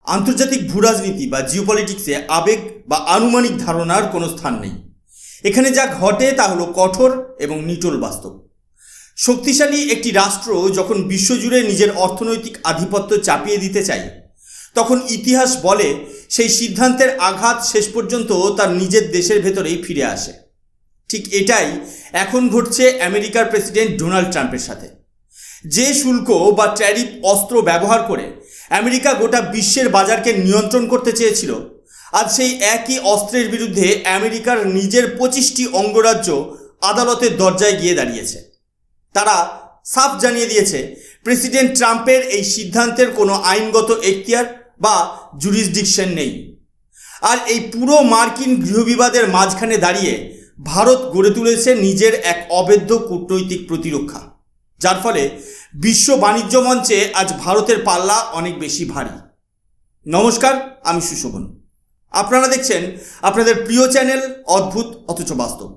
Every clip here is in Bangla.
আন্তর্জাতিক ভূরাজনীতি বা জিওপলিটিক্সে আবেগ বা আনুমানিক ধারণার কোনো স্থান নেই। এখানে যা ঘটে তা হলো কঠোর এবং নিটোল বাস্তব। শক্তিশালী একটি রাষ্ট্র যখন বিশ্বজুড়ে নিজের অর্থনৈতিক আধিপত্য চাপিয়ে দিতে চায়, তখন ইতিহাস বলে সেই সিদ্ধান্তের আঘাত শেষ পর্যন্ত তার নিজের দেশের ভেতরেই ফিরে আসে। ঠিক এটাই এখন ঘটছে আমেরিকার প্রেসিডেন্ট ডোনাল্ড ট্রাম্পের সাথে। যে শুল্ক বা ট্যারিফ অস্ত্র ব্যবহার করে আমেরিকা গোটা বিশ্বের বাজারকে নিয়ন্ত্রণ করতে চেয়েছিল, আজ সেই একই অস্ত্রের বিরুদ্ধে আমেরিকার নিজের 25টি অঙ্গরাজ্য আদালতের দরজায় গিয়ে দাঁড়িয়েছে। তারা সাফ জানিয়ে দিয়েছে প্রেসিডেন্ট ট্রাম্পের এই সিদ্ধান্তের কোনো আইনগত এখতিয়ার বা জুরিসডিকশন নেই। আর এই পুরো মার্কিন গৃহবিবাদের মাঝখানে দাঁড়িয়ে ভারত গড়ে তুলেছে নিজের এক অবৈধ কূটনৈতিক প্রতিরক্ষা, যার ফলে বিশ্ব বাণিজ্য মঞ্চে আজ ভারতের পাল্লা অনেক বেশি ভারী। নমস্কার, আমি সুশোভন। আপনারা দেখছেন আপনাদের প্রিয় চ্যানেল অদ্ভুত অথচ বাস্তব।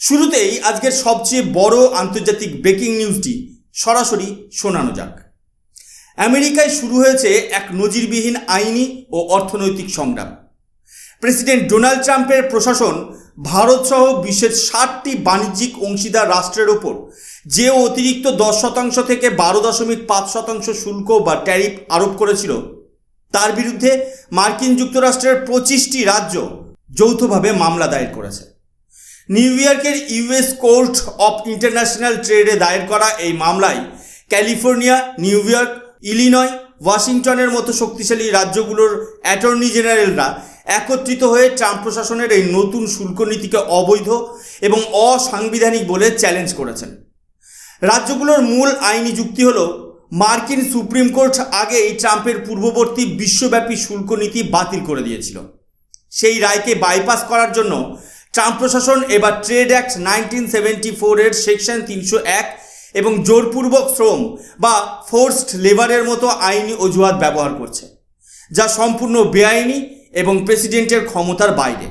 শুরুতেই আজকের সবচেয়ে বড় আন্তর্জাতিক ব্রেকিং নিউজটি সরাসরি শোনানো যাক। আমেরিকায় শুরু হয়েছে এক নজিরবিহীন আইনি ও অর্থনৈতিক সংগ্রাম। প্রেসিডেন্ট ডোনাল্ড ট্রাম্পের প্রশাসন ভারতসহ বিশ্বের 60টি বাণিজ্যিক অংশীদার রাষ্ট্রের ওপর যে অতিরিক্ত 10% থেকে 12.5% শুল্ক বা ট্যারিফ আরোপ করেছিল, তার বিরুদ্ধে মার্কিন যুক্তরাষ্ট্রের 25টি রাজ্য যৌথভাবে মামলা দায়ের করেছে। নিউ ইয়র্কের ইউএস কোর্ট অফ ইন্টারন্যাশনাল ট্রেডে দায়ের করা এই মামলায় ক্যালিফোর্নিয়া, নিউ ইয়র্ক, ইলিনয়, ওয়াশিংটনের মতো শক্তিশালী রাজ্যগুলোর অ্যাটর্নি জেনারেলরা একত্রিত হয়ে ট্রাম্প প্রশাসনের এই নতুন শুল্ক নীতিকে অবৈধ এবং অসাংবিধানিক বলে চ্যালেঞ্জ করেছেন। রাজ্যগুলোর মূল আইনি যুক্তি হল, মার্কিন সুপ্রিম কোর্ট আগেই ট্রাম্পের পূর্ববর্তী বিশ্বব্যাপী শুল্ক নীতি বাতিল করে দিয়েছিল। সেই রায়কে বাইপাস করার জন্য ট্রাম্প প্রশাসন এবার ট্রেড অ্যাক্ট 1974 এর সেকশন 301 এবং জোরপূর্বক শ্রম বা ফোর্সড লেবারের মতো আইনি অজুহাত ব্যবহার করছে, যা সম্পূর্ণ বেআইনি এবং প্রেসিডেন্টের ক্ষমতার বাইরে।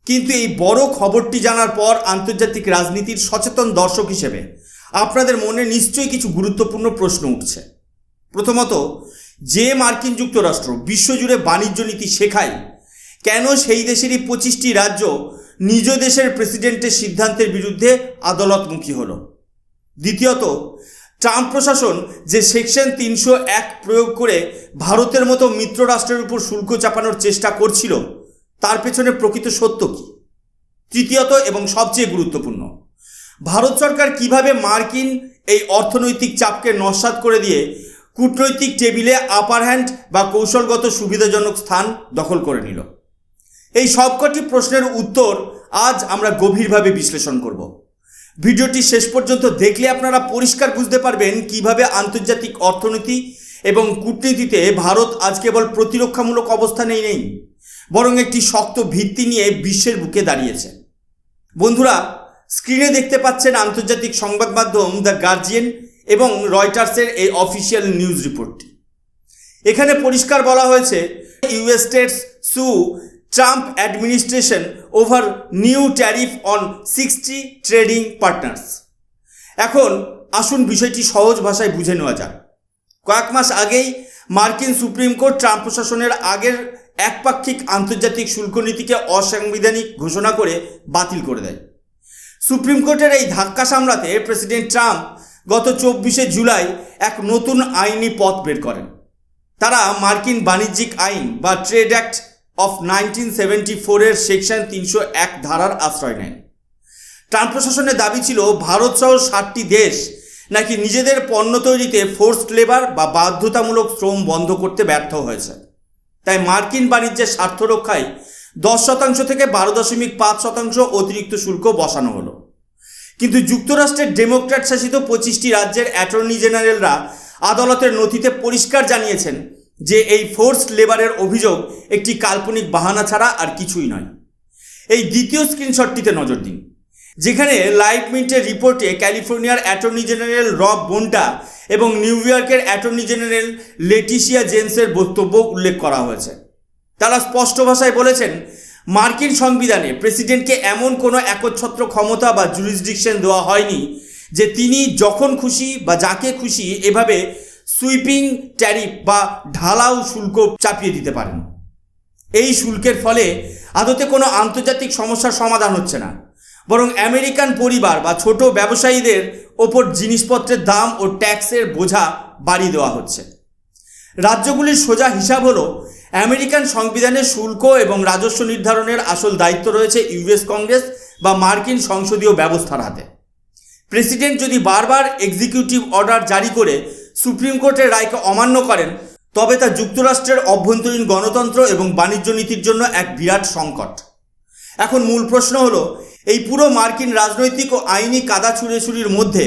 কিন্তু এই বড় খবরটি জানার পর আন্তর্জাতিক রাজনীতির সচেতন দর্শক হিসেবে আপনাদের মনে নিশ্চয়ই কিছু গুরুত্বপূর্ণ প্রশ্ন উঠছে। প্রথমত, যে মার্কিন যুক্তরাষ্ট্র বিশ্বজুড়ে বাণিজ্য নীতি শেখায়, কেন সেই দেশেরই 25টি রাজ্য নিজ দেশের প্রেসিডেন্টের সিদ্ধান্তের বিরুদ্ধে আদালতমুখী হলো? দ্বিতীয়ত, ট্রাম্প প্রশাসন যে সেকশন 301 প্রয়োগ করে ভারতের মতো মিত্র রাষ্ট্রের উপর শুল্ক চাপানোর চেষ্টা করছিল, তার পেছনে প্রকৃত সত্য কী? তৃতীয়ত এবং সবচেয়ে গুরুত্বপূর্ণ, ভারত সরকার কিভাবে মার্কিন এই অর্থনৈতিক চাপকে নস্যাৎ করে দিয়ে কূটনৈতিক টেবিলে আপার হ্যান্ড বা কৌশলগত সুবিধাজনক স্থান দখল করে নিল? এই সবকটি প্রশ্নের উত্তর আজ আমরা গভীরভাবে বিশ্লেষণ করব। ভিডিওটি শেষ পর্যন্ত দেখলে আপনারা পরিষ্কার বুঝতে পারবেন কিভাবে আন্তর্জাতিক অর্থনীতি এবং কূটনীতিতে ভারত আজ কেবল প্রতিরক্ষামূলক অবস্থানেই নেই, বরং একটি শক্ত ভিত্তি নিয়ে বিশ্বের বুকে দাঁড়িয়েছে। বন্ধুরা, স্ক্রিনে দেখতে পাচ্ছেন আন্তর্জাতিক সংবাদ মাধ্যম দ্য গার্জিয়ান এবং রয়টার্সের এই অফিসিয়াল নিউজ রিপোর্টটি। এখানে পরিষ্কার বলা হয়েছে, ইউএস স্টেটস সু Trump administration over new tariff on 60 trading partners. এখন আসুন বিষয়টি সহজ ভাষায় বুঝে নেওয়া যাক। কয়েক মাস আগেই মার্কিন সুপ্রিম কোর্ট ট্রাম্প প্রশাসনের আগের একপাক্ষিক আন্তর্জাতিক শুল্ক নীতিকে অসাংবিধানিক ঘোষণা করে বাতিল করে দেয়। সুপ্রিম কোর্টের এই ধাক্কা সামলাতে প্রেসিডেন্ট ট্রাম্প গত 24শে জুলাই এক নতুন আইনি পথ বের করেন। তারা মার্কিন বাণিজ্যিক আইন বা ট্রেড অ্যাক্ট অফ 1974 এর সেকশন 301 ধারার আশ্রয় নেন। ট্রাম্প প্রশাসনের দাবি ছিল ভারতসহ 60টি দেশ নাকি নিজেদের পণ্য তৈরিতে ফোর্সড লেবার বা বাধ্যতামূলক শ্রম বন্ধ করতে ব্যর্থ হয়েছে। তাই মার্কিন বাণিজ্যের স্বার্থ রক্ষায় 10% থেকে 12.5% অতিরিক্ত শুল্ক বসানো হলো। কিন্তু যুক্তরাষ্ট্রের ডেমোক্র্যাট শাসিত 25টি রাজ্যের অ্যাটর্নি জেনারেলরা আদালতের নথিতে পরিষ্কার জানিয়েছেন যে এই ফোর্সড লেবারের অভিযোগ একটি কাল্পনিক বাহানা ছাড়া আর কিছুই নয়। এই দ্বিতীয় স্ক্রিনশটটিতে নজর দিন, যেখানে লাইভ মিন্টের রিপোর্টে ক্যালিফোর্নিয়ার অ্যাটর্নি জেনারেল রব বোন্টা এবং নিউ ইয়র্কের অ্যাটর্নি জেনারেল লেটিশিয়া জেন্সের বক্তব্য উল্লেখ করা হয়েছে। তারা স্পষ্ট ভাষায় বলেছেন, মার্কিন সংবিধানে প্রেসিডেন্টকে এমন কোনো একচ্ছত্র ক্ষমতা বা জুরিসডিকশন দেওয়া হয়নি যে তিনি যখন খুশি বা যাকে খুশি এভাবে সুইপিং ট্যারিফ বা ঢালাও শুল্ক চাপিয়ে দিতে পারেন। এই শুল্কের ফলে আদতে কোনো আন্তর্জাতিক সমস্যার সমাধান হচ্ছে না, বরং আমেরিকান পরিবার বা ছোট ব্যবসায়ীদের ওপর জিনিসপত্রের দাম ও ট্যাক্সের বোঝা বাড়িয়ে দেওয়া হচ্ছে। রাজ্যগুলির সোজা হিসাব হলো, আমেরিকান সংবিধানে শুল্ক এবং রাজস্ব নির্ধারণের আসল দায়িত্ব রয়েছে ইউএস কংগ্রেস বা মার্কিন সংসদীয় ব্যবস্থার হাতে। প্রেসিডেন্ট যদি বারবার এক্সিকিউটিভ অর্ডার জারি করে সুপ্রিম কোর্টের রায়কে অমান্য করেন, তবে তা যুক্তরাষ্ট্রের অভ্যন্তরীণ গণতন্ত্র এবং বাণিজ্য নীতির জন্য এক বিরাট সংকট। এখন মূল প্রশ্ন হলো, এই পুরো মার্কিন রাজনৈতিক ও আইনি কাদা ছুড়েছুড়ির মধ্যে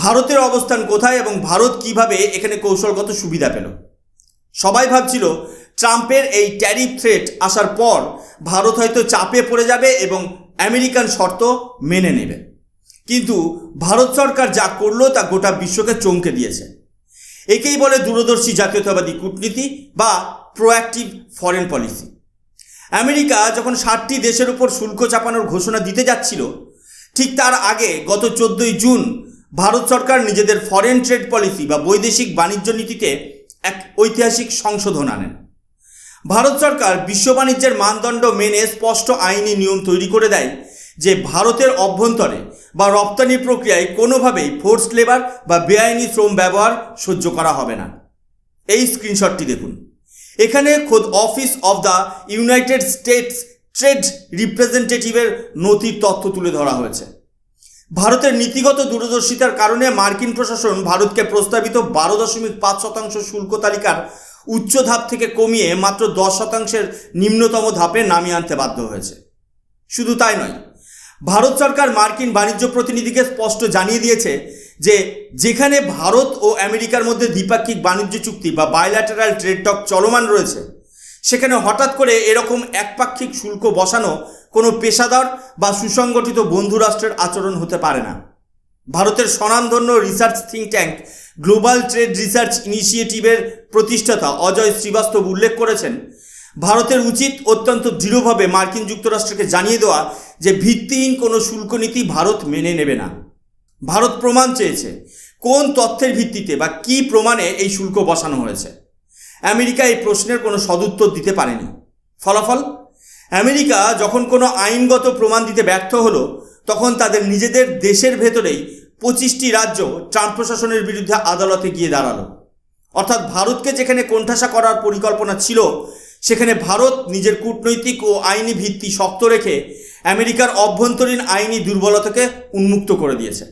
ভারতের অবস্থান কোথায় এবং ভারত কিভাবে এখানে কৌশলগত সুবিধা পেল? সবাই ভাবছিল ট্রাম্পের এই ট্যারিফ থ্রেট আসার পর ভারত হয়তো চাপে পড়ে যাবে এবং আমেরিকান শর্ত মেনে নেবে, কিন্তু ভারত সরকার যা করলো তা গোটা বিশ্বকে চমকে দিয়েছে। একেই বলে দূরদর্শী জাতীয়তাবাদী কূটনীতি বা প্রোঅ্যাক্টিভ ফরেন পলিসি। আমেরিকা যখন 60টি দেশের উপর শুল্ক চাপানোর ঘোষণা দিতে যাচ্ছিল, ঠিক তার আগে গত 14ই জুন ভারত সরকার নিজেদের ফরেন ট্রেড পলিসি বা বৈদেশিক বাণিজ্য নীতিতে এক ঐতিহাসিক সংশোধন আনেন। ভারত সরকার বিশ্ব বাণিজ্যের মানদণ্ড মেনে স্পষ্ট আইনি নিয়ম তৈরি করে দেয় যে ভারতের অভ্যন্তরে বা রপ্তানি প্রক্রিয়ায় কোনোভাবেই ফোর্সড লেবার বা বেআইনি শ্রম ব্যবহার সহ্য করা হবে না। এই স্ক্রিনশটটি দেখুন। এখানে খোদ office of the United States trade রিপ্রেজেন্টেটিভের নথির তথ্য তুলে ধরা হয়েছে। ভারতের নীতিগত দূরদর্শিতার কারণে মার্কিন প্রশাসন ভারতকে প্রস্তাবিত 12.5% শুল্ক তালিকার উচ্চ ধাপ থেকে কমিয়ে মাত্র 10% নিম্নতম ধাপে নামিয়ে আনতে বাধ্য হয়েছে। শুধু তাই নয়, ভারত সরকার মার্কিন বাণিজ্য প্রতিনিধিকে স্পষ্ট জানিয়ে দিয়েছে যে যেখানে ভারত ও আমেরিকার মধ্যে দ্বিপাক্ষিক বাণিজ্য চুক্তি বা বায়োল্যাটারাল ট্রেড টক চলমান রয়েছে, সেখানে হঠাৎ করে এরকম একপাক্ষিক শুল্ক বসানো কোনো পেশাদার বা সুসংগঠিত বন্ধু রাষ্ট্রের আচরণ হতে পারে না। ভারতের স্বনামধন্য research think tank global trade research ইনিশিয়েটিভের প্রতিষ্ঠাতা অজয় শ্রীবাস্তব উল্লেখ করেছেন, ভারতের উচিত অত্যন্ত দৃঢ়ভাবে মার্কিন যুক্তরাষ্ট্রকে জানিয়ে দেওয়া যে ভিত্তিহীন কোনো শুল্ক নীতি ভারত মেনে নেবে না। ভারত প্রমাণ চেয়েছে কোন তথ্যের ভিত্তিতে বা কী প্রমাণে এই শুল্ক বসানো হয়েছে। আমেরিকা এই প্রশ্নের কোনো সদুত্তর দিতে পারেনি। ফলাফল, আমেরিকা যখন কোনো আইনগত প্রমাণ দিতে ব্যর্থ হলো, তখন তাদের নিজেদের দেশের ভেতরেই 25টি রাজ্য ট্রাম্প প্রশাসনের বিরুদ্ধে আদালতে গিয়ে দাঁড়ালো। অর্থাৎ ভারতকে যেখানে কোণঠাসা করার পরিকল্পনা ছিল, সেখানে ভারত নিজের কূটনৈতিক ও আইনি ভিত্তি শক্ত রেখে আমেরিকার অভ্যন্তরীণ আইনি দুর্বলতাকে উন্মুক্ত করে দিয়েছে।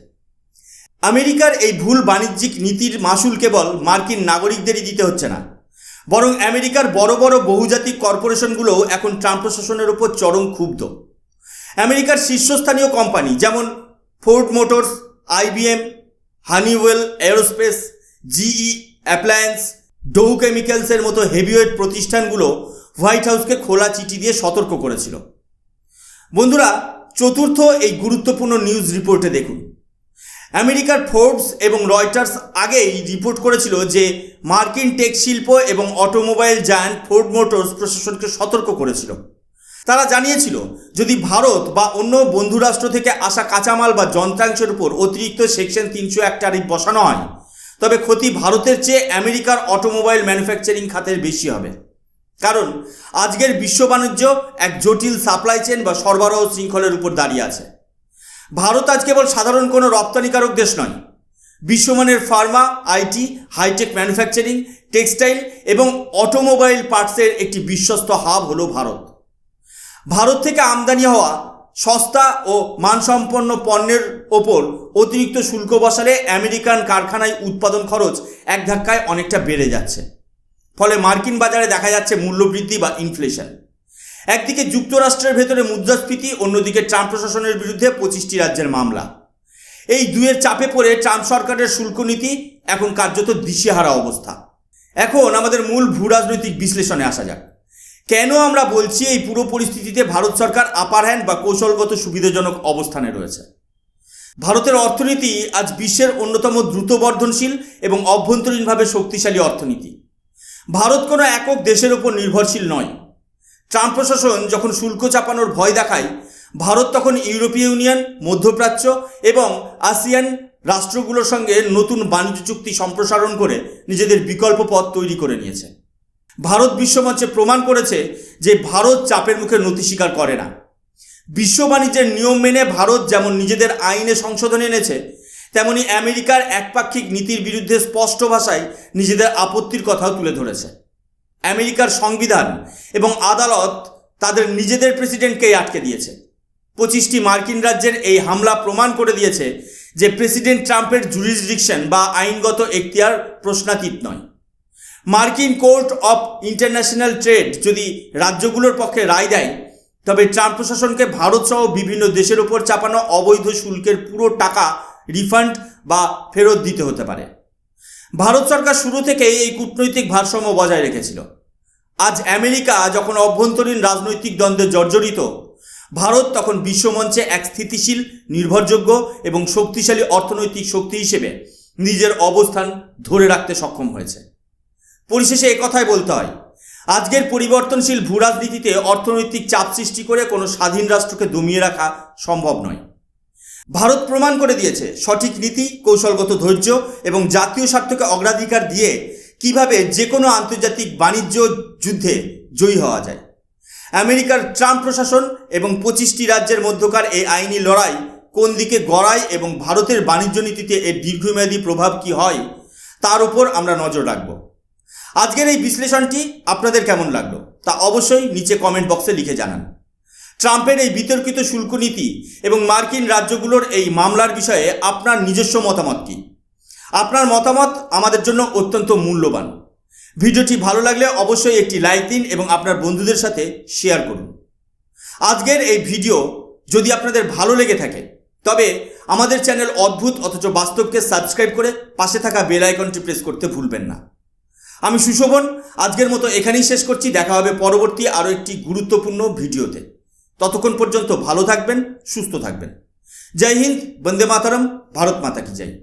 আমেরিকার এই ভুল বাণিজ্যিক নীতির মাসুল কেবল মার্কিন নাগরিকদেরই দিতে হচ্ছে না, বরং আমেরিকার বড় বড় বহুজাতিক কর্পোরেশনগুলোও এখন ট্রাম্প প্রশাসনের উপর চরম ক্ষুব্ধ। আমেরিকার শীর্ষস্থানীয় কোম্পানি যেমন Ford Motors, IBM, Honeywell Aerospace, GE appliance, Dow কেমিক্যালসের মতো হেভিওয়েট প্রতিষ্ঠানগুলো হোয়াইট হাউসকে খোলা চিঠি দিয়ে সতর্ক করেছিল। বন্ধুরা, চতুর্থ এই গুরুত্বপূর্ণ নিউজ রিপোর্টে দেখুন, আমেরিকার ফোর্বস এবং রয়টার্স আগেই রিপোর্ট করেছিল যে মার্কিন টেক শিল্প এবং অটোমোবাইল জায়ান্ট ফোর্ড মোটরস প্রশাসনকে সতর্ক করেছিল। তারা জানিয়েছিল, যদি ভারত বা অন্য বন্ধু রাষ্ট্র থেকে আসা কাঁচামাল বা যন্ত্রাংশের উপর অতিরিক্ত সেকশন 301 ট্যারিফ বসানো হয়, তবে ক্ষতি ভারতের চেয়ে আমেরিকার অটোমোবাইল ম্যানুফ্যাকচারিং খাতের বেশি হবে। কারণ আজকের বিশ্ব বাণিজ্য এক জটিল সাপ্লাই চেন বা সরবরাহ শৃঙ্খলের উপর দাঁড়িয়ে আছে। ভারত আজ কেবল সাধারণ কোনো রপ্তানিকারক দেশ নয়, বিশ্বমানের pharma, IT, high tech manufacturing, textile এবং অটোমোবাইল পার্টসের একটি বিশ্বস্ত হাব হলো ভারত। ভারত থেকে আমদানি হওয়া সস্তা ও মানসম্পন্ন পণ্যের ওপর অতিরিক্ত শুল্ক বসালে আমেরিকান কারখানায় উৎপাদন খরচ এক ধাক্কায় অনেকটা বেড়ে যাচ্ছে। ফলে মার্কিন বাজারে দেখা যাচ্ছে মূল্যবৃদ্ধি বা ইনফ্লেশন। একদিকে যুক্তরাষ্ট্রের ভেতরে মুদ্রাস্ফীতি, অন্যদিকে ট্রাম্প প্রশাসনের বিরুদ্ধে 25টি রাজ্যের মামলা। এই দুয়ের চাপে পড়ে ট্রাম্প সরকারের শুল্ক নীতি এখন কার্যত দিশেহারা অবস্থা। এখন আমাদের মূল ভূরাজনৈতিক বিশ্লেষণে আসা যাক। কেন আমরা বলছি এই পুরো পরিস্থিতিতে ভারত সরকার আপার হ্যান্ড বা কৌশলগত সুবিধাজনক অবস্থানে রয়েছে? ভারতের অর্থনীতি আজ বিশ্বের অন্যতম দ্রুত বর্ধনশীল এবং অভ্যন্তরীণভাবে শক্তিশালী অর্থনীতি। ভারত কোনো একক দেশের ওপর নির্ভরশীল নয়। ট্রাম্প প্রশাসন যখন শুল্ক চাপানোর ভয় দেখায়, ভারত তখন ইউরোপীয় ইউনিয়ন, মধ্যপ্রাচ্য এবং আসিয়ান রাষ্ট্রগুলোর সঙ্গে নতুন বাণিজ্য চুক্তি সম্প্রসারণ করে নিজেদের বিকল্প পথ তৈরি করে নিয়েছে। ভারত বিশ্বমঞ্চে প্রমাণ করেছে যে ভারত চাপের মুখে নতি স্বীকার করে না। বিশ্ব বাণিজ্যের নিয়ম মেনে ভারত যেমন নিজেদের আইনে সংশোধন এনেছে, তেমনি আমেরিকার একপাক্ষিক নীতির বিরুদ্ধে স্পষ্ট ভাষায় নিজেদের আপত্তির কথাও তুলে ধরেছে। আমেরিকার সংবিধান এবং আদালত তাদের নিজেদের প্রেসিডেন্টকেই আটকে দিয়েছে। 25টি মার্কিন রাজ্যের এই হামলা প্রমাণ করে দিয়েছে যে প্রেসিডেন্ট ট্রাম্পের জুরিসডিকশন বা আইনগত এখতিয়ার প্রশ্নাতীত নয়। মার্কিন কোর্ট অফ ইন্টারন্যাশনাল ট্রেড যদি রাজ্যগুলোর পক্ষে রায় দেয়, তবে ট্রাম্প প্রশাসনকে ভারতসহ বিভিন্ন দেশের ওপর চাপানো অবৈধ শুল্কের পুরো টাকা রিফান্ড বা ফেরত দিতে হতে পারে। ভারত সরকার শুরু থেকেই এই কূটনৈতিক ভারসাম্য বজায় রেখেছিল। আজ আমেরিকা যখন অভ্যন্তরীণ রাজনৈতিক দ্বন্দ্বে জর্জরিত, ভারত তখন বিশ্বমঞ্চে এক স্থিতিশীল, নির্ভরযোগ্য এবং শক্তিশালী অর্থনৈতিক শক্তি হিসেবে নিজের অবস্থান ধরে রাখতে সক্ষম হয়েছে। পরিশেষে একথাই বলতে হয়, আজকের পরিবর্তনশীল ভূরাজনীতিতে অর্থনৈতিক চাপ সৃষ্টি করে কোনো স্বাধীন রাষ্ট্রকে দমিয়ে রাখা সম্ভব নয়। ভারত প্রমাণ করে দিয়েছে সঠিক নীতি, কৌশলগত ধৈর্য এবং জাতীয় স্বার্থকে অগ্রাধিকার দিয়ে কিভাবে যে কোনো আন্তর্জাতিক বাণিজ্য যুদ্ধে জয়ী হওয়া যায়। আমেরিকার ট্রাম্প প্রশাসন এবং 25টি রাজ্যের মধ্যকার এই আইনি লড়াই কোন দিকে গড়ায় এবং ভারতের বাণিজ্য নীতিতে এর দীর্ঘমেয়াদী প্রভাব কি হয়, তার উপর আমরা নজর রাখব। আজকের এই বিশ্লেষণটি আপনাদের কেমন লাগলো তা অবশ্যই নিচে কমেন্ট বক্সে লিখে জানান। ট্রাম্পের এই বিতর্কিত শুল্ক নীতি এবং মার্কিন রাজ্যগুলোর এই মামলার বিষয়ে আপনার নিজস্ব মতামত কী? আপনার মতামত আমাদের জন্য অত্যন্ত মূল্যবান। ভিডিওটি ভালো লাগলে অবশ্যই একটি লাইক দিন এবং আপনার বন্ধুদের সাথে শেয়ার করুন। আজকের এই ভিডিও যদি আপনাদের ভালো লেগে থাকে, তবে আমাদের চ্যানেল অদ্ভুত অথচ বাস্তবকে সাবস্ক্রাইব করে পাশে থাকা বেল আইকনটি প্রেস করতে ভুলবেন না। আমি সুশোভন, আজকের মতো এখানেই শেষ করছি। দেখা হবে পরবর্তী আরও একটি গুরুত্বপূর্ণ ভিডিওতে। ততক্ষণ পর্যন্ত ভালো থাকবেন, সুস্থ থাকবেন। জয় হিন্দ, বন্দে মাতরম, ভারত মাতা কি জয়।